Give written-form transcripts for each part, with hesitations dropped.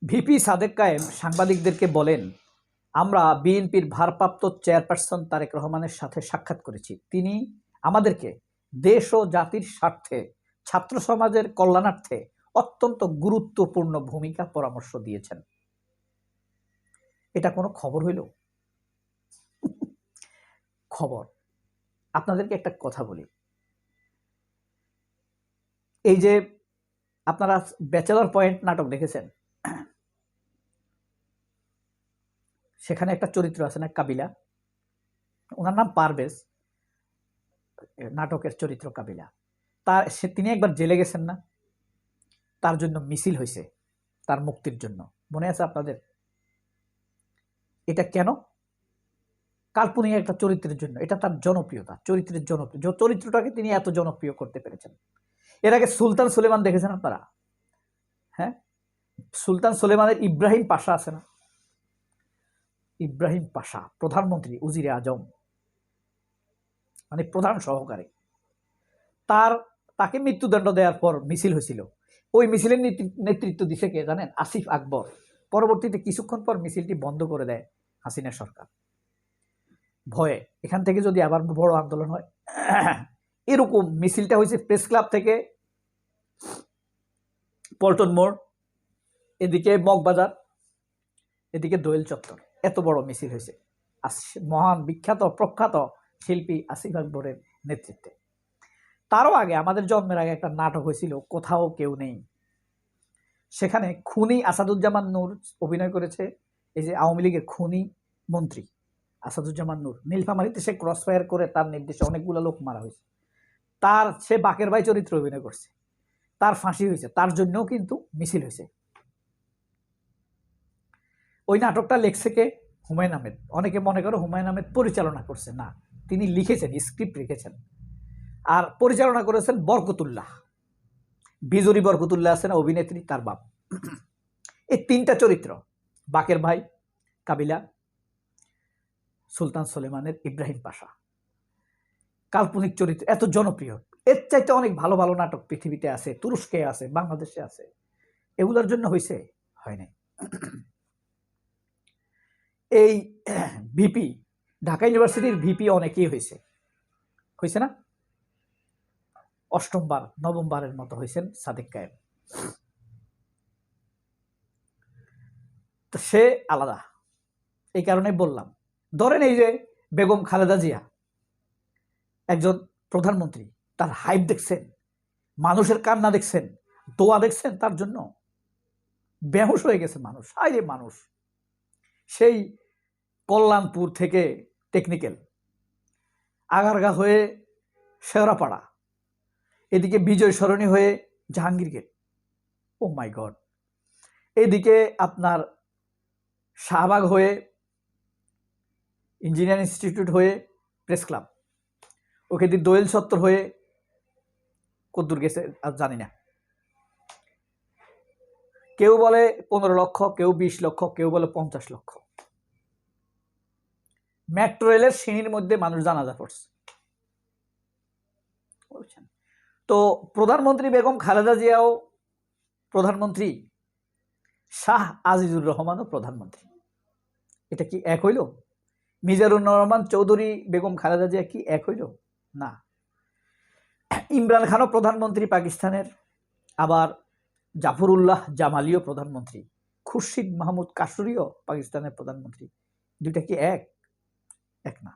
VP Sadek কায়েম সাংবাদিকদেরকে বলেন, আমরা বিএনপির ভারপ্রাপ্ত চেয়ারপারসন তারেক রহমানের সাথে সাক্ষাৎ করেছি। তিনি আমাদেরকে দেশ ও জাতির স্বার্থে, ছাত্র সমাজের কল্যাণার্থে অত্যন্ত গুরুত্বপূর্ণ ভূমিকা পরামর্শ দিয়েছেন। এটা কোনো খবর হইল? খবর। আপনাদেরকে একটা কথা বলি, এই যে আপনারা ব্যাচেলর পয়েন্ট নাটক দেখেছেন, সেখানে একটা চরিত্র আছে না, কাবিলা, ওনার নাম পারভেজ, নাটকের চরিত্র কাবিলা। তিনি একবার জেলে গেছেন না, তার জন্য মিছিল হয়েছে, তার মুক্তির জন্য, মনে আছে আপনাদের? এটা কেন? কাল্পনিক একটা চরিত্রের জন্য। এটা তার জনপ্রিয়তা, চরিত্রের জনপ্রিয়, চরিত্রটাকে তিনি এত জনপ্রিয় করতে পেরেছেন। এর আগে সুলতান সুলেমান দেখেছেন আপনারা? হ্যাঁ, সুলতান সুলেমানের ইব্রাহিম পাশা আছে না, ইব্রাহিম পাশা প্রধানমন্ত্রী, উজিরে আজম, মানে প্রধান সহকারী, তাকে মৃত্যুদণ্ড দেওয়ার পর মিছিল হয়েছিল। ওই মিছিলের নেতৃত্ব দিছে কে জানেন? আসিফ আকবর। পরবর্তীতে কিছুক্ষণ পর মিছিলটি বন্ধ করে দেয় হাসিনা সরকার, ভয়ে। এখান থেকে যদি আবার বড় আন্দোলন হয়, এরকম মিছিলটা হয়েছে প্রেস ক্লাব থেকে পল্টন মোড়, এদিকে মগবাজার, এদিকে দোয়েল চত্বর, এত বড় মিছিল হয়েছে মহান বিখ্যাত প্রখ্যাত শিল্পী আসিফ আকবরের নেতৃত্বে। তারও আগে, আমাদের জন্মের আগে একটা নাটক হয়েছিল, কোথাও কেউ নেই। সেখানে খুনি আসাদুজ্জামান নূর অভিনয় করেছে। এই যে আওয়ামী লীগের খুনি মন্ত্রী আসাদুজ্জামান নূর, নীলফামারীতে সে ক্রস ফায়ার করে তার নির্দেশে অনেকগুলো লোক মারা হয়েছে। সে বাকের ভাই চরিত্র অভিনয় করছে, তার ফাঁসি হয়েছে, তার জন্যও কিন্তু মিছিল হয়েছে। ওই নাটকটা লেখছে কে? হুমায়ুন আহমেদ। অনেকে মনে করো হুমায়ুন আহমেদ পরিচালনা করছে, না, তিনি লিখেছেন, স্ক্রিপ্ট লিখেছেন, আর পরিচালনা করেছেন বরকতুল্লাহ, বিজুরি বরকতুল্লাহ আছে না অভিনেত্রী, তার বাপ। এই তিনটা চরিত্র, বাকের ভাই, কাবিলা, সুলতান সুলেমানের ইব্রাহিম পাশা, কাল্পনিক চরিত্র, এত জনপ্রিয়। এর চাইতে অনেক ভালো ভালো নাটক পৃথিবীতে আছে, তুরস্কে আছে, বাংলাদেশে আছে। এগুলোর জন্য হয়েছে? হয় নাই। এই ভিপি, ঢাকা ইউনিভার্সিটির ভিপি অনেকেই হয়েছে, হয়েছে না? অষ্টমবার নবমবারের মতো হয়েছেন সাদেক কায়েম। তো সে আলাদা, এই কারণে বললাম। ধরেন এই যে বেগম খালেদা জিয়া একজন প্রধানমন্ত্রী, তার হাইপ দেখছেন, মানুষের কান্না দেখছেন, দোয়া দেখছেন, তার জন্য বেহুশ হয়ে গেছে মানুষ। আরে মানুষ সেই কল্যাণপুর থেকে টেকনিক্যাল, আগারগা হয়ে শেওড়াপাড়া, এদিকে বিজয় সরণি হয়ে জাহাঙ্গীর গেট, ও মাই গড, এদিকে আপনার শাহবাগ হয়ে ইঞ্জিনিয়ারিং ইনস্টিটিউট হয়ে প্রেস ক্লাব, ওকে দিয়ে দোয়েল চত্বর হয়ে কদ্দুর গেছে আর জানি না। কেউ বলে 15 লক্ষ, কেউ 20 লক্ষ, কেউ বলে 50 লক্ষ। মেট্রো রেলের সিঁড়ির মধ্যে মানুষ জানাজা পড়ছে। তো প্রধানমন্ত্রী বেগম খালেদা জিয়াও প্রধানমন্ত্রী, শাহ আজিজুর রহমানও প্রধানমন্ত্রী। এটা কি এক হইল? মিজানুর রহমান চৌধুরী বেগম খালেদা জিয়া কি এক হইল? না। ইমরান খানও প্রধানমন্ত্রী পাকিস্তানের, আবার জাফরুল্লাহ জামালিও প্রধানমন্ত্রী, খুরশিদ মাহমুদ কাসুরিও পাকিস্তানের প্রধানমন্ত্রী। দুইটা কি এক? এক না,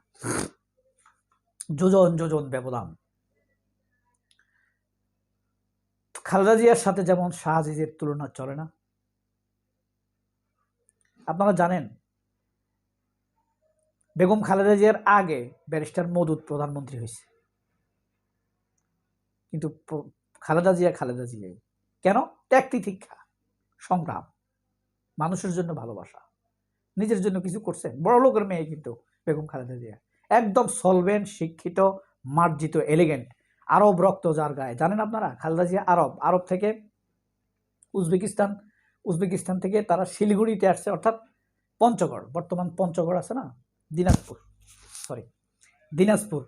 যোজন যোজন ব্যবধান। খালেদা জিয়ার সাথে যেমন শাহ আজিজের তুলনা চলে না। আপনারা জানেন বেগম খালেদা জিয়ার আগে ব্যারিস্টার মওদুদ প্রধানমন্ত্রী হয়েছে, কিন্তু খালেদা জিয়াই। কেন? ত্যাগ তিতিক্ষা, সংগ্রাম, মানুষের জন্য ভালোবাসা, নিজের জন্য কিছু করছেন। বড় লোকের মেয়ে কিন্তু বেগম খালেদা জিয়া, একদম সলভেন্ট, শিক্ষিত, মার্জিত, এলিগেন্ট, আরব রক্ত যার গায়ে। জানেন আপনারা খালেদা জিয়া আরব থেকে উজবেকিস্তান থেকে তারা শিলিগুড়িতে আসছে, অর্থাৎ পঞ্চগড়, বর্তমান পঞ্চগড় আছে না, দিনাজপুর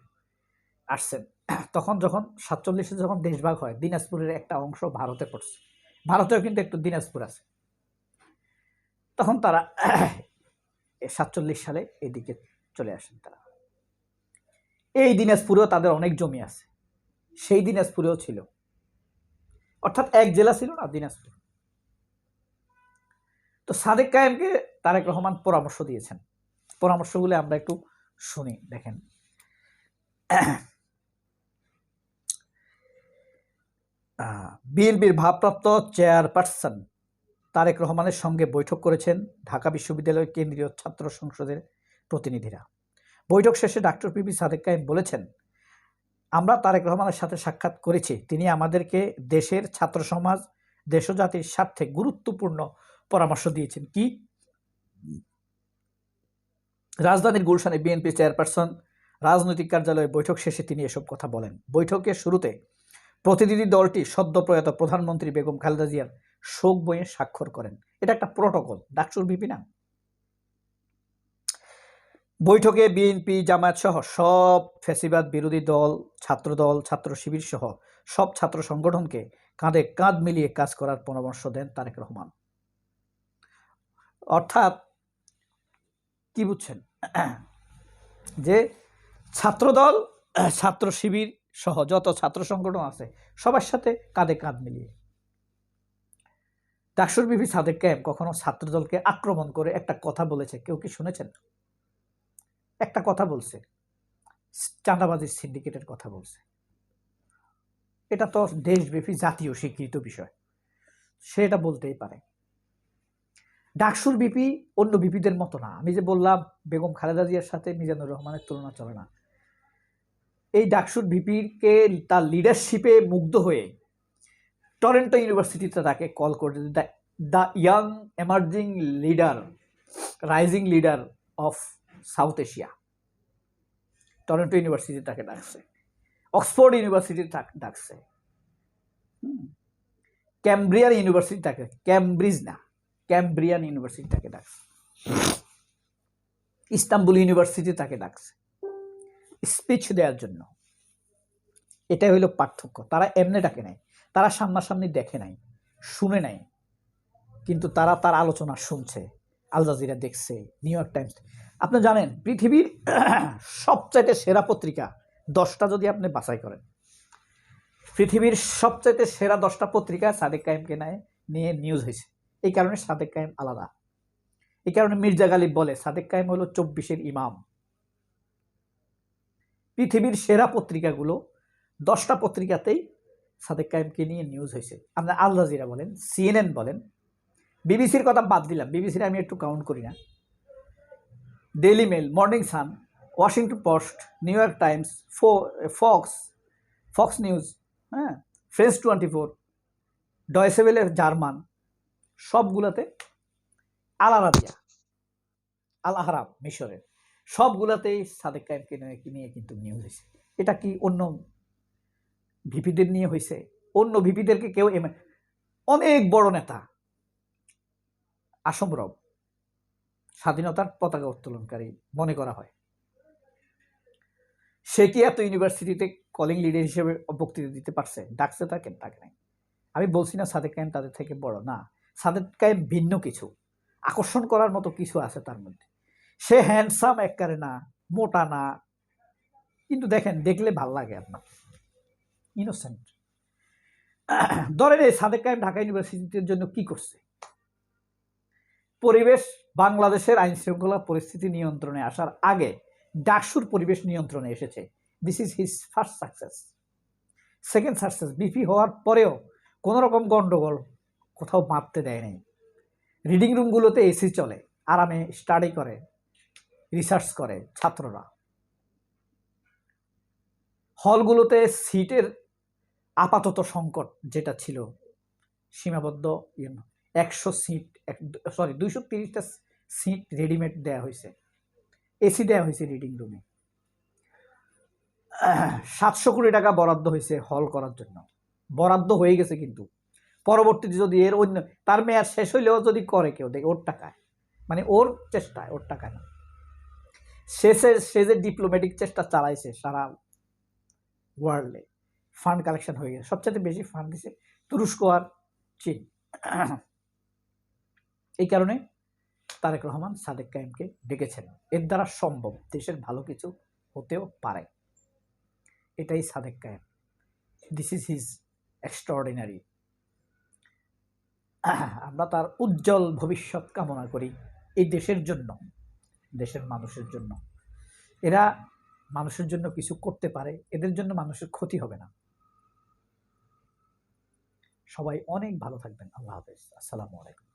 আসছেন। তখন যখন 47-এ যখন দেশভাগ হয়, দিনাজপুরের একটা অংশ ভারতে পড়ছে। ভারতেও কিন্তু একটু দিনাজপুর আছে। তখন তারা 47 সালে এদিকে চলে আসেন। তারা এই দিনাজপুরেও তাদের অনেক জমি আছে, সেই দিনাজপুরেও ছিল, অর্থাৎ এক জেলা ছিল না দিনাজপুর। তো সাদেক কায়েমকে তারেক রহমান পরামর্শ দিয়েছেন, পরামর্শগুলো আমরা একটু শুনি। দেখেন, বিএনপির ভারপ্রাপ্ত চেয়ারপারসন তারেক রহমানের সঙ্গে বৈঠক করেছেন ঢাকা বিশ্ববিদ্যালয়ের কেন্দ্রীয় ছাত্র সংসদের প্রতিনিধিরা। বৈঠক শেষে ডক্টর পিপি সাদেক কায়েম বলেছেন, আমরা তারেক রহমানের সাথে সাক্ষাৎ করেছি, তিনি আমাদেরকে দেশের ছাত্র সমাজ, দেশ ও জাতির স্বার্থে গুরুত্বপূর্ণ পরামর্শ দিয়েছেন। কি? রাজধানীর গুলশানে বিএনপি চেয়ারপারসন রাজনৈতিক কার্যালয়ে বৈঠক শেষে তিনি এসব কথা বলেন। বৈঠকের শুরুতে প্রতিনিধি দলটি সদ্য প্রয়াত প্রধানমন্ত্রী বেগম খালেদা জিয়ার শোক বইয়ে স্বাক্ষর করেন। এটা একটা প্রটোকল, ডাকসুর ভিপি না। বৈঠকে বিএনপি, জামায়াত সহ সব ফ্যাসিবাদ বিরোধী দল, ছাত্রদল, ছাত্র শিবির সহ সব ছাত্র সংগঠনকে কাঁধে কাঁধ মিলিয়ে কাজ করার পরামর্শ দেন তারেক রহমান। অর্থাৎ কি বুঝছেন, যে ছাত্রদল, ছাত্র শিবির সহ যত ছাত্র সংগঠন আছে সবার সাথে কাঁধে কাঁধ মিলিয়ে। ডাকসুর বিপি সাদেক কায়েম কখনো ছাত্রদলকে আক্রমণ করে একটা কথা বলেছে? কেউ কি শুনেছেন? একটা কথা বলছে, চাঁদাবাজির সিন্ডিকেটের কথা বলছে। এটা তো দেশব্যাপী জাতীয় স্বীকৃত বিষয়, সে এটা বলতেই পারে। ডাকসুর বিপি অন্য বিপিদের মতো না। আমি যে বললাম বেগম খালেদা জিয়ার সাথে মিজানুর রহমানের তুলনা চলে না। এই ডাকসুর ভিপিকে তার লিডারশিপে মুগ্ধ হয়ে টরন্টো ইউনিভার্সিটিতে তাকে কল করে the young emerging leader, rising leader of south Asia. Toronto university তাকে ডাকছে, অক্সফোর্ড ইউনিভার্সিটি ডাকছে, ক্যামব্রিয়ান ইউনিভার্সিটি তাকে, ক্যামব্রিজ না, ক্যামব্রিয়ান ইউনিভার্সিটি তাকে ডাকছে, ইস্তাম্বুল ইউনিভার্সিটি তাকে ডাকছে স্পিচ দেওয়ার জন্য। এটাই হইল পার্থক্য। তারা এমনি ডাকে নাই, তারা সামনাসামনি দেখে নাই, শুনে নাই, কিন্তু তারা তার আলোচনা শুনছে, আল জাজিরা দেখছে, নিউ ইয়র্ক টাইমস। আপনি জানেন পৃথিবীর সবচাইতে সেরা পত্রিকা 10টা যদি আপনি বাছাই করেন, পৃথিবীর সবচাইতে সেরা 10টা পত্রিকা সাদেক কায়েমকে নিয়ে নিউজ হয়েছে। এই কারণে সাদেক কায়েম আলাদা। এই কারণে মির্জা গালিব বলে সাদেক কায়েম হলো 24-এর ইমাম। পৃথিবীর সেরা পত্রিকাগুলো 10টা পত্রিকাতেই সাদেক কায়েমকে নিয়ে নিউজ হয়েছে। আপনার আল জাজিরা বলেন, সিএনএন বলেন, বিবিসির কথা বাদ দিলাম, বিবিসির আমি একটু কাউন্ট করি না, Daily Mail, Morning Sun, Washington Post, New York Times, Fox News, হ্যাঁ, ফ্রেন্স 24, ডয়েচে ভেলে জার্মান, সবগুলাতে, আল আরাবিয়া, আল আহরাম মিশরের, সবগুলাতেই সাদেক কায়েমকে নিয়ে কিন্তু নিউজ হয়েছে। এটা কি অন্য ভিপিদের নিয়ে হয়েছে? অন্য ভিপিদেরকে কেউ অনেক বড় নেতা আসম রব, স্বাধীনতার পতাকা উত্তোলনকারী মনে করা হয়, সে কি এত ইউনিভার্সিটিতে কলিং লিডার হিসেবে বক্তৃতা দিতে পারছে? ডাকছে তাকে? ডাকে নাই। আমি বলছি না সাদেক কায়েম তাদের থেকে বড় না, সাদেক কায়েম ভিন্ন কিছু, আকর্ষণ করার মতো কিছু আছে তার মধ্যে। সে হ্যান্ডসাম একবারে না, মোটা না, কিন্তু দেখেন দেখলে ভাল লাগে আপনার, ইনোসেন্ট। ধরেন এই সাদেক কায়েম ঢাকা ইউনিভার্সিটির জন্য কি করছে? পরিবেশ, বাংলাদেশের আইন শৃঙ্খলা পরিস্থিতি নিয়ন্ত্রণে আসার আগে ডাকসুর পরিবেশ নিয়ন্ত্রণে এসেছে। This is his first success. Second success, BP হওয়ার পরেও কোনো রকম গন্ডগোল কোথাও মাপতে দেয় নাই। রিডিং রুমগুলোতে এসি চলে, আরামে স্টাডি করে, রিসার্চ করে ছাত্ররা। হলগুলোতে সিটের আপাতত সংকট যেটা ছিল সীমাবদ্ধ, 230টা সিট রেডিমেড দেওয়া হয়েছে, এসি দেওয়া হয়েছে রিডিং রুমে। 700 কোটি টাকা বরাদ্দ হয়েছে হল করার জন্য, বরাদ্দ হয়ে গেছে। কিন্তু পরবর্তীতে যদি এর অন্য, তার মেয়াদ শেষ হইলেও যদি করে কেউ, দেখে ওর টাকায়, মানে ওর চেষ্টায়, ওর টাকায় না, সে যে ডিপ্লোম্যাটিক চেষ্টা চালাইছে সারা ওয়ার্ল্ডে, ফান্ড কালেকশন হয়ে গেছে। সবচেয়ে বেশি ফান্ড দিছে তুরস্ক আর চীন। এই কারণে তারেক রহমান সাদেক কায়েমকে ডেকেছেন। এর দ্বারা সম্ভব দেশের ভালো কিছু হতেও পারে। এটাই সাদেক কায়েম, দিস ইজ হিজ এক্সট্রাঅর্ডিনারি। আমরা তার উজ্জ্বল ভবিষ্যৎ কামনা করি এই দেশের জন্য, দেশের মানুষের জন্য। এরা মানুষের জন্য কিছু করতে পারে, এদের জন্য মানুষের ক্ষতি হবে না। সবাই অনেক ভালো থাকবেন। আল্লাহ হাফেজ। আসসালামু আলাইকুম।